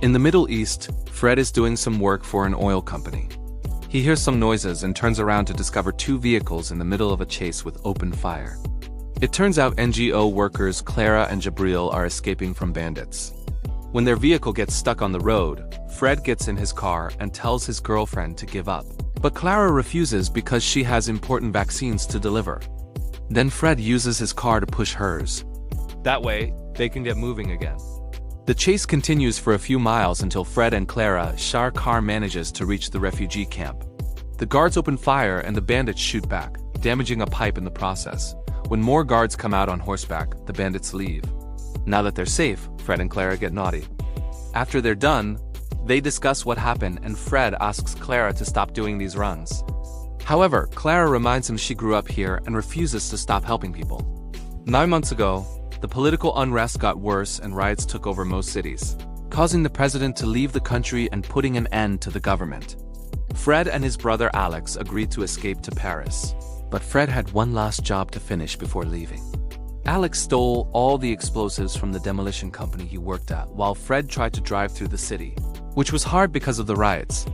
In the Middle East, Fred is doing some work for an oil company. He hears some noises and turns around to discover two vehicles in the middle of a chase with open fire. It turns out NGO workers Clara and Jabril are escaping from bandits. When their vehicle gets stuck on the road, Fred gets in his car and tells his girlfriend to give up. But Clara refuses because she has important vaccines to deliver. Then Fred uses his car to push hers. That way, they can get moving again. The chase continues for a few miles until Fred and Clara's car manages to reach the refugee camp. The guards open fire and the bandits shoot back, damaging a pipe in the process. When more guards come out on horseback, the bandits leave. Now that they're safe, Fred and Clara get naughty. After they're done, they discuss what happened and Fred asks Clara to stop doing these runs. However, Clara reminds him she grew up here and refuses to stop helping people. 9 months ago, the political unrest got worse and riots took over most cities, causing the president to leave the country and putting an end to the government. Fred and his brother Alex agreed to escape to Paris, but Fred had one last job to finish before leaving. Alex stole all the explosives from the demolition company he worked at while Fred tried to drive through the city, which was hard because of the riots.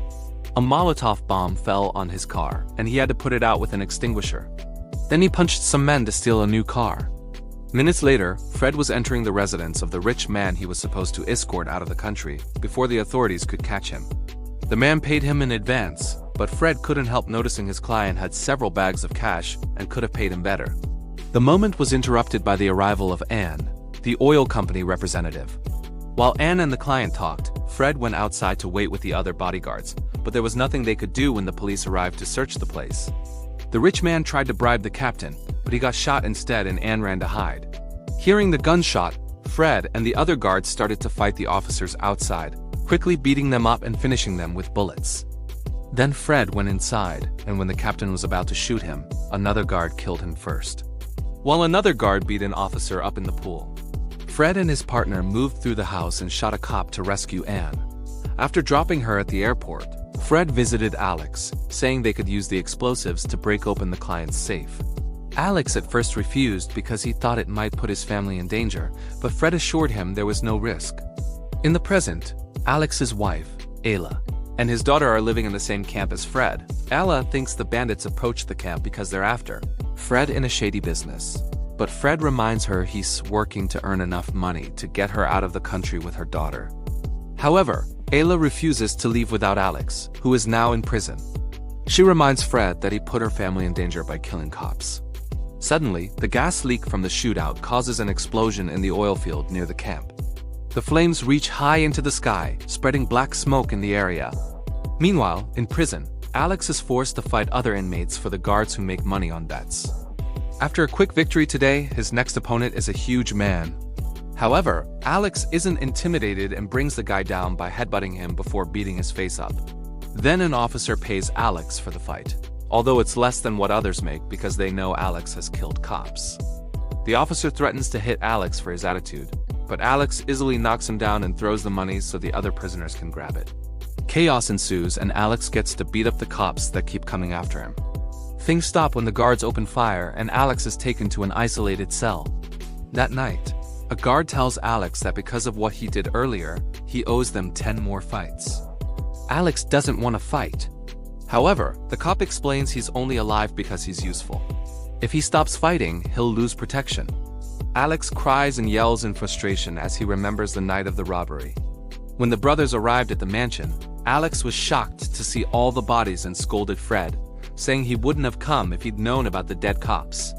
A Molotov bomb fell on his car, and he had to put it out with an extinguisher. Then he punched some men to steal a new car. Minutes later, Fred was entering the residence of the rich man he was supposed to escort out of the country before the authorities could catch him. The man paid him in advance, but Fred couldn't help noticing his client had several bags of cash and could have paid him better. The moment was interrupted by the arrival of Anne, the oil company representative. While Anne and the client talked, Fred went outside to wait with the other bodyguards, but there was nothing they could do when the police arrived to search the place. The rich man tried to bribe the captain, but he got shot instead and Anne ran to hide. Hearing the gunshot, Fred and the other guards started to fight the officers outside, quickly beating them up and finishing them with bullets. Then Fred went inside, and when the captain was about to shoot him, another guard killed him first, while another guard beat an officer up in the pool. Fred and his partner moved through the house and shot a cop to rescue Anne. After dropping her at the airport, Fred visited Alex, saying they could use the explosives to break open the client's safe. Alex at first refused because he thought it might put his family in danger, but Fred assured him there was no risk. In the present, Alex's wife, Ayla, and his daughter are living in the same camp as Fred. Ayla thinks the bandits approached the camp because they're after Fred in a shady business. But Fred reminds her he's working to earn enough money to get her out of the country with her daughter. However, Ayla refuses to leave without Alex, who is now in prison. She reminds Fred that he put her family in danger by killing cops. Suddenly, the gas leak from the shootout causes an explosion in the oil field near the camp. The flames reach high into the sky, spreading black smoke in the area. Meanwhile, in prison, Alex is forced to fight other inmates for the guards who make money on bets. After a quick victory today, his next opponent is a huge man. However, Alex isn't intimidated and brings the guy down by headbutting him before beating his face up. Then an officer pays Alex for the fight, although it's less than what others make because they know Alex has killed cops. The officer threatens to hit Alex for his attitude, but Alex easily knocks him down and throws the money so the other prisoners can grab it. Chaos ensues and Alex gets to beat up the cops that keep coming after him. Things stop when the guards open fire and Alex is taken to an isolated cell. That night, a guard tells Alex that because of what he did earlier, he owes them 10 more fights. Alex doesn't want to fight. However, the cop explains he's only alive because he's useful. If he stops fighting, he'll lose protection. Alex cries and yells in frustration as he remembers the night of the robbery. When the brothers arrived at the mansion, Alex was shocked to see all the bodies and scolded Fred, saying he wouldn't have come if he'd known about the dead cops.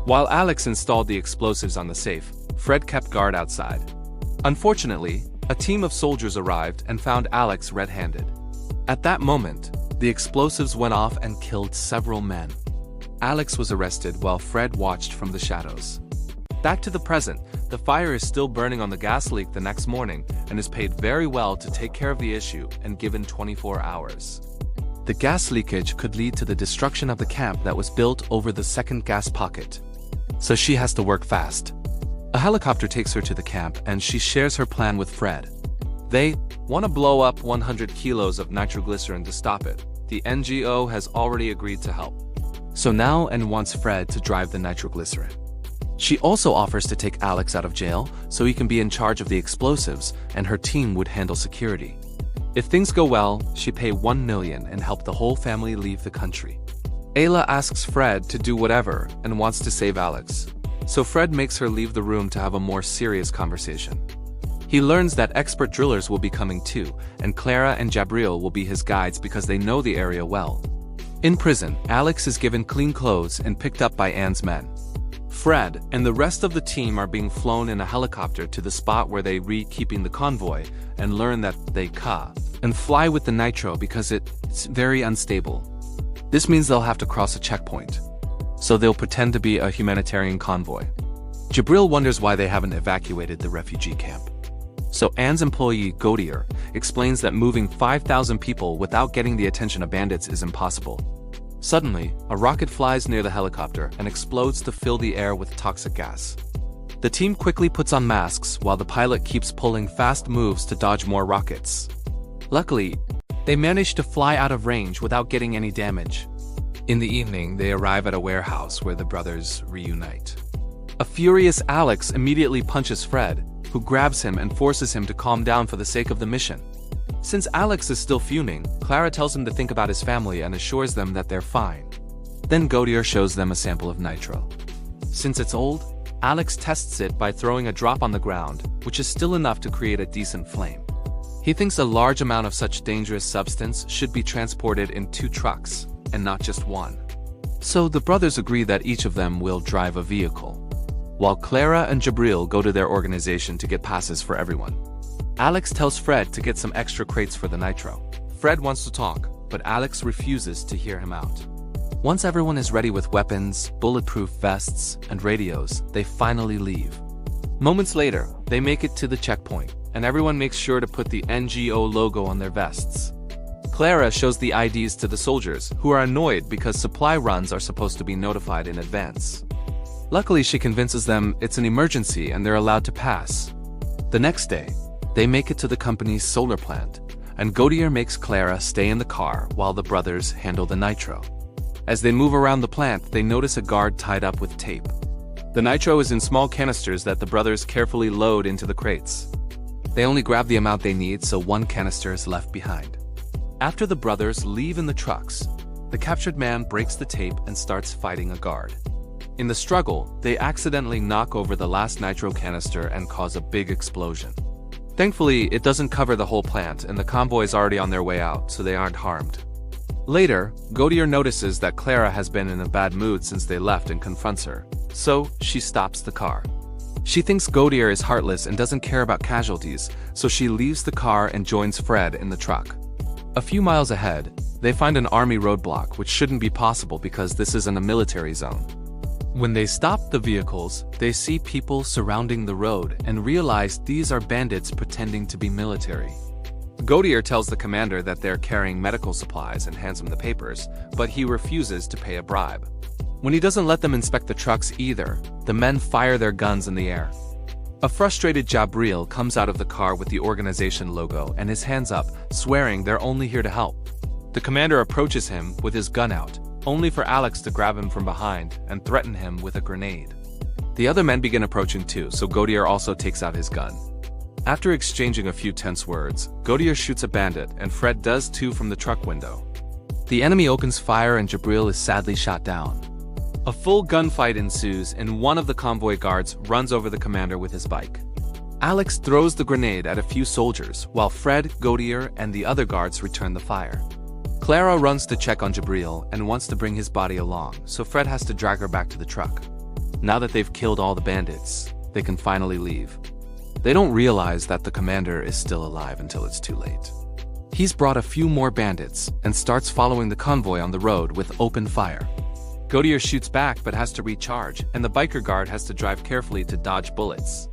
While Alex installed the explosives on the safe, Fred kept guard outside. Unfortunately, a team of soldiers arrived and found Alex red-handed. At that moment, the explosives went off and killed several men. Alex was arrested while Fred watched from the shadows. Back to the present, the fire is still burning on the gas leak the next morning and is paid very well to take care of the issue and given 24 hours. The gas leakage could lead to the destruction of the camp that was built over the second gas pocket. So she has to work fast. A helicopter takes her to the camp and she shares her plan with Fred. They want to blow up 100 kilos of nitroglycerin to stop it. The NGO has already agreed to help. So now Anne wants Fred to drive the nitroglycerin. She also offers to take Alex out of jail so he can be in charge of the explosives and her team would handle security. If things go well, she'd pay $1 million and help the whole family leave the country. Ayla asks Fred to do whatever and wants to save Alex. So Fred makes her leave the room to have a more serious conversation. He learns that expert drillers will be coming too, and Clara and Jabril will be his guides because they know the area well. In prison, Alex is given clean clothes and picked up by Anne's men. Fred and the rest of the team are being flown in a helicopter to the spot where they keeping the convoy and learn that they and fly with the nitro because it's very unstable. This means they'll have to cross a checkpoint. So they'll pretend to be a humanitarian convoy. Jabril wonders why they haven't evacuated the refugee camp. So Anne's employee, Godier, explains that moving 5,000 people without getting the attention of bandits is impossible. Suddenly, a rocket flies near the helicopter and explodes to fill the air with toxic gas. The team quickly puts on masks while the pilot keeps pulling fast moves to dodge more rockets. Luckily, they manage to fly out of range without getting any damage. In the evening, they arrive at a warehouse where the brothers reunite. A furious Alex immediately punches Fred, who grabs him and forces him to calm down for the sake of the mission. Since Alex is still fuming, Clara tells him to think about his family and assures them that they're fine. Then Godier shows them a sample of nitro. Since it's old, Alex tests it by throwing a drop on the ground, which is still enough to create a decent flame. He thinks a large amount of such dangerous substance should be transported in 2 trucks, and not just 1. So the brothers agree that each of them will drive a vehicle, while Clara and Jabril go to their organization to get passes for everyone. Alex tells Fred to get some extra crates for the nitro. Fred wants to talk, but Alex refuses to hear him out. Once everyone is ready with weapons, bulletproof vests, and radios, they finally leave. Moments later, they make it to the checkpoint, and everyone makes sure to put the NGO logo on their vests. Clara shows the IDs to the soldiers, who are annoyed because supply runs are supposed to be notified in advance. Luckily, she convinces them it's an emergency and they're allowed to pass. The next day, they make it to the company's solar plant, and Godier makes Clara stay in the car while the brothers handle the nitro. As they move around the plant, they notice a guard tied up with tape. The nitro is in small canisters that the brothers carefully load into the crates. They only grab the amount they need, so 1 canister is left behind. After the brothers leave in the trucks, the captured man breaks the tape and starts fighting a guard. In the struggle, they accidentally knock over the last nitro canister and cause a big explosion. Thankfully, it doesn't cover the whole plant and the convoy is already on their way out, so they aren't harmed. Later, Godier notices that Clara has been in a bad mood since they left and confronts her, so she stops the car. She thinks Godier is heartless and doesn't care about casualties, so she leaves the car and joins Fred in the truck. A few miles ahead, they find an army roadblock, which shouldn't be possible because this isn't a military zone. When they stop the vehicles, they see people surrounding the road and realize these are bandits pretending to be military. Godier tells the commander that they're carrying medical supplies and hands him the papers, but he refuses to pay a bribe. When he doesn't let them inspect the trucks either, the men fire their guns in the air. A frustrated Jabril comes out of the car with the organization logo and his hands up, swearing they're only here to help. The commander approaches him with his gun out, only for Alex to grab him from behind and threaten him with a grenade. The other men begin approaching too, so Godier also takes out his gun. After exchanging a few tense words, Godier shoots a bandit and Fred does too from the truck window. The enemy opens fire and Jabril is sadly shot down. A full gunfight ensues and one of the convoy guards runs over the commander with his bike. Alex throws the grenade at a few soldiers, while Fred, Godier, and the other guards return the fire. Clara runs to check on Jabril and wants to bring his body along, so Fred has to drag her back to the truck. Now that they've killed all the bandits, they can finally leave. They don't realize that the commander is still alive until it's too late. He's brought a few more bandits and starts following the convoy on the road with open fire. Godier shoots back but has to recharge, and the biker guard has to drive carefully to dodge bullets.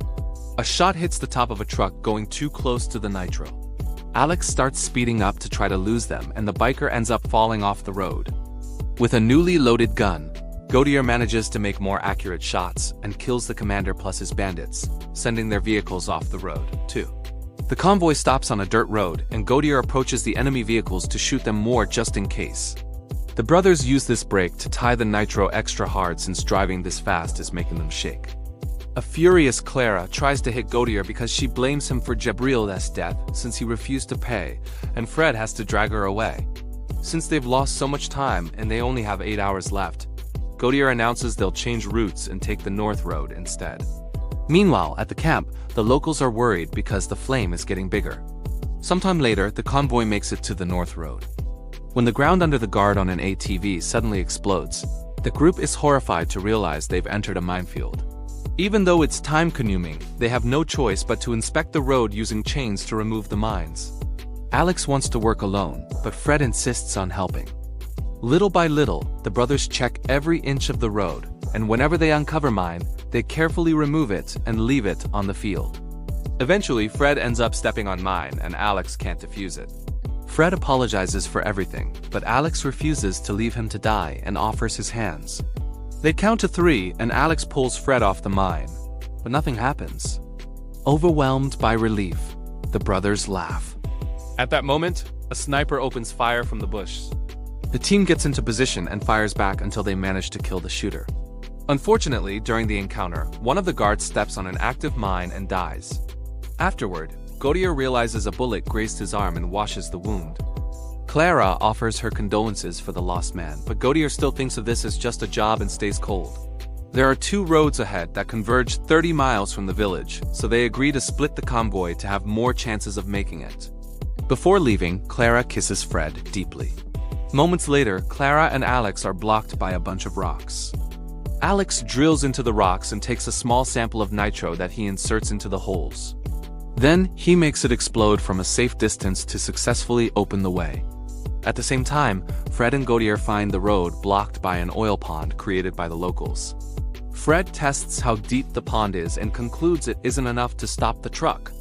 A shot hits the top of a truck going too close to the nitro. Alex starts speeding up to try to lose them, and the biker ends up falling off the road. With a newly loaded gun, Godier manages to make more accurate shots and kills the commander plus his bandits, sending their vehicles off the road, too. The convoy stops on a dirt road, and Godier approaches the enemy vehicles to shoot them more just in case. The brothers use this brake to tie the nitro extra hard since driving this fast is making them shake. A furious Clara tries to hit Gautier because she blames him for Jabril's death since he refused to pay, and Fred has to drag her away. Since they've lost so much time and they only have 8 hours left, Gautier announces they'll change routes and take the North Road instead. Meanwhile, at the camp, the locals are worried because the flame is getting bigger. Sometime later, the convoy makes it to the North Road. When the ground under the guard on an ATV suddenly explodes, the group is horrified to realize they've entered a minefield. Even though it's time-consuming, they have no choice but to inspect the road using chains to remove the mines. Alex wants to work alone, but Fred insists on helping. Little by little, the brothers check every inch of the road, and whenever they uncover mine, they carefully remove it and leave it on the field. Eventually, Fred ends up stepping on mine, and Alex can't defuse it. Fred apologizes for everything, but Alex refuses to leave him to die and offers his hands. They count to 3, and Alex pulls Fred off the mine, but nothing happens. Overwhelmed by relief, the brothers laugh. At that moment, a sniper opens fire from the bush. The team gets into position and fires back until they manage to kill the shooter. Unfortunately, during the encounter, one of the guards steps on an active mine and dies. Afterward, Gautier realizes a bullet grazed his arm and washes the wound. Clara offers her condolences for the lost man, but Gautier still thinks of this as just a job and stays cold. There are 2 roads ahead that converge 30 miles from the village, so they agree to split the convoy to have more chances of making it. Before leaving, Clara kisses Fred deeply. Moments later, Clara and Alex are blocked by a bunch of rocks. Alex drills into the rocks and takes a small sample of nitro that he inserts into the holes. Then, he makes it explode from a safe distance to successfully open the way. At the same time, Fred and Gautier find the road blocked by an oil pond created by the locals. Fred tests how deep the pond is and concludes it isn't enough to stop the truck.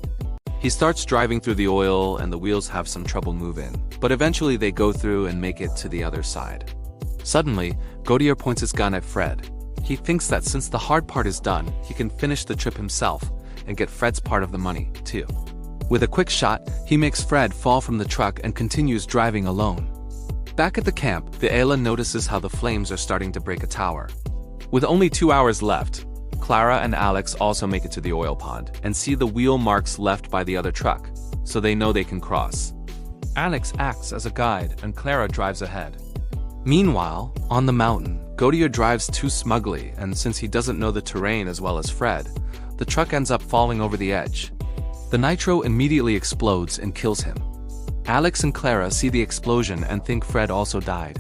He starts driving through the oil and the wheels have some trouble moving, but eventually they go through and make it to the other side. Suddenly, Gautier points his gun at Fred. He thinks that since the hard part is done, he can finish the trip himself and get Fred's part of the money, too. With a quick shot, he makes Fred fall from the truck and continues driving alone. Back at the camp, the Ayla notices how the flames are starting to break a tower. With only 2 hours left, Clara and Alex also make it to the oil pond and see the wheel marks left by the other truck, so they know they can cross. Alex acts as a guide and Clara drives ahead. Meanwhile, on the mountain, Gautier drives too smugly, and since he doesn't know the terrain as well as Fred, the truck ends up falling over the edge. The nitro immediately explodes and kills him. Alex and Clara see the explosion and think Fred also died.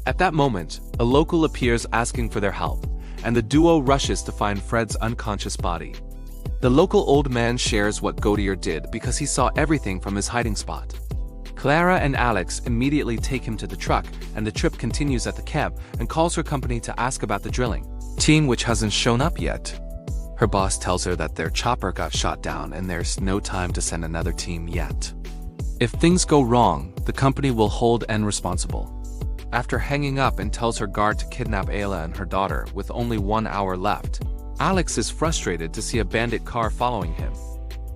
At that moment, a local appears asking for their help, and the duo rushes to find Fred's unconscious body. The local old man shares what Gautier did because he saw everything from his hiding spot. Clara and Alex immediately take him to the truck, and the trip continues at the camp and calls her company to ask about the drilling team, which hasn't shown up yet. Her boss tells her that their chopper got shot down and there's no time to send another team yet. If things go wrong, the company will hold N responsible. After hanging up and tells her guard to kidnap Ayla and her daughter with only 1 hour left, Alex is frustrated to see a bandit car following him.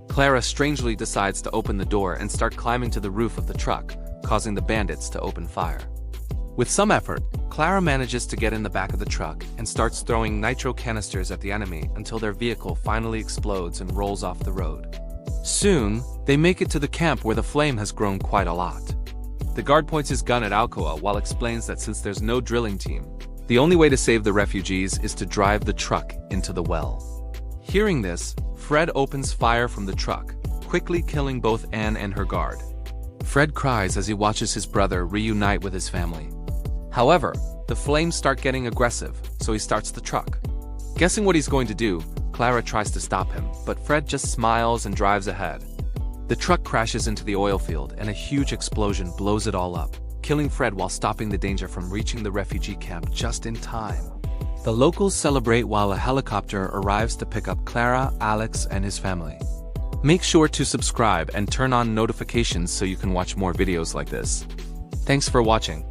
Clara strangely decides to open the door and start climbing to the roof of the truck, causing the bandits to open fire. With some effort, Clara manages to get in the back of the truck and starts throwing nitro canisters at the enemy until their vehicle finally explodes and rolls off the road. Soon, they make it to the camp where the flame has grown quite a lot. The guard points his gun at Alcoa while explains that since there's no drilling team, the only way to save the refugees is to drive the truck into the well. Hearing this, Fred opens fire from the truck, quickly killing both Anne and her guard. Fred cries as he watches his brother reunite with his family. However, the flames start getting aggressive, so he starts the truck. Guessing what he's going to do, Clara tries to stop him, but Fred just smiles and drives ahead. The truck crashes into the oil field and a huge explosion blows it all up, killing Fred while stopping the danger from reaching the refugee camp just in time. The locals celebrate while a helicopter arrives to pick up Clara, Alex, and his family. Make sure to subscribe and turn on notifications so you can watch more videos like this. Thanks for watching.